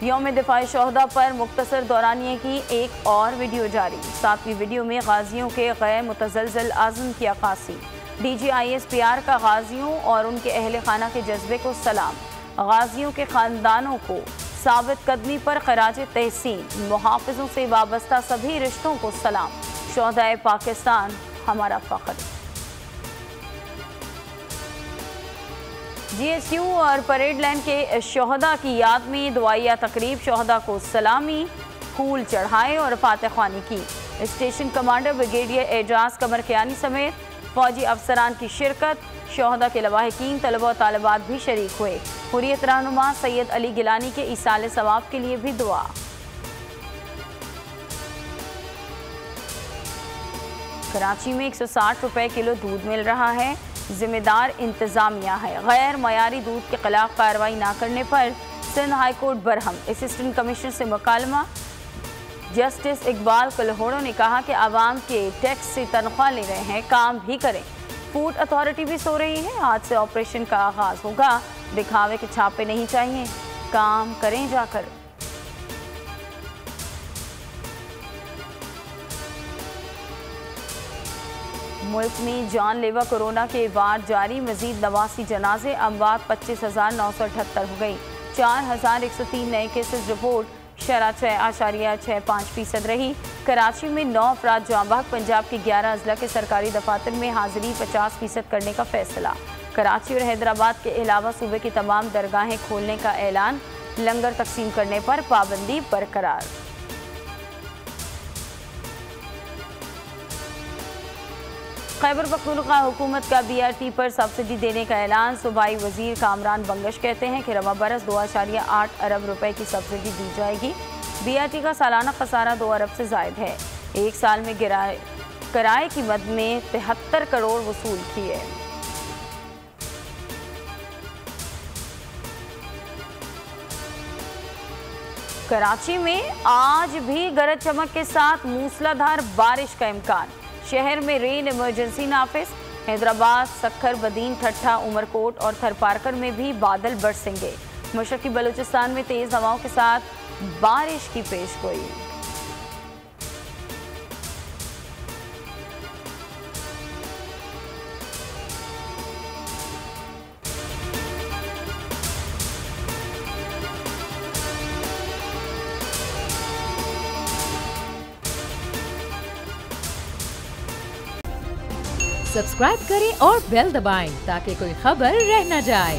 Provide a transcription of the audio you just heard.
यौम दिफाए शोहदा पर मुख्तसर दौरानिए की एक और वीडियो जारी। 7वीं वीडियो में गाजियों के गैर मुतज़लज़ल आज़म की अक्कासी। DGISPR का गाजियों और उनके अहल खाना के जज्बे को सलाम। गाजियों के ख़ानदानों को साबित कदमी पर खराज तहसीन। मुहाफ़िज़ों से वाबस्ता सभी रिश्तों को सलाम। शोहदाए पाकिस्तान हमारा फ़ख्र। GSU और परेड लाइन के शोहदा की याद में दुआया तकरीब। शोहदा को सलामी, फूल चढ़ाए और फातह ख्वानी की। स्टेशन कमांडर ब्रिगेडियर एजाज कमरकियानी समेत फौजी अफसरान की शिरकत। शोहदा के लवाहिकीन, तलबा और तालिबात भी शरीक हुए। हुर्रियत रहनुमा सैयद अली गिलानी के ईसाल सवाब के लिए भी दुआ। कराची में 160 रुपए किलो दूध मिल रहा है। जिम्मेदार इंतजामिया है। गैर मयारी दूध के खिलाफ कार्रवाई न करने पर Sindh high court Barham. Assistant commissioner से मुकालमा। जस्टिस इकबाल कलहोड़ो ने कहा कि आवाम के टैक्स से तनख्वाह ले रहे हैं, काम भी करें। फूड अथॉरिटी भी सो रही है। आज से ऑपरेशन का आगाज होगा। दिखावे के छापे नहीं चाहिए, काम करें जाकर। मुल्क में जानलेवा कोरोना के वार जारी। मजीद 89 जनाजे। अमवात 25,978 हो गई। 4,103 नए केसेस रिपोर्ट। शरह 6.65% रही। कराची में 9 अफराद जांबाग। पंजाब के 11 अजला के सरकारी दफातर में हाजिरी 50% करने का फैसला। कराची और हैदराबाद के अलावा सूबे की तमाम दरगाहें खोलने का ऐलान। लंगर तकसीम करने पर पाबंदी बरकरार। खैबर पख्तूनख्वा हुकूमत का BRT पर सब्सिडी देने का ऐलान। सूबाई वजीर कामरान बंगश कहते हैं कि रवा बरस 2.8 अरब रुपए की सब्सिडी दी जाएगी। BRT का सालाना खसारा 2 अरब से जायद है। एक साल में किराए की मद में 73 करोड़ वसूल किए। कराची में आज भी गरज चमक के साथ मूसलाधार बारिश का इम्कान। शहर में रेन इमरजेंसी नाफिज। हैदराबाद, सक्खर, बदीन, ठट्ठा, उमरकोट और थरपारकर में भी बादल बरसेंगे। मशरकी बलूचिस्तान में तेज हवाओं के साथ बारिश की पेशगोई। सब्सक्राइब करें और बेल दबाएं ताकि कोई खबर रह न जाए।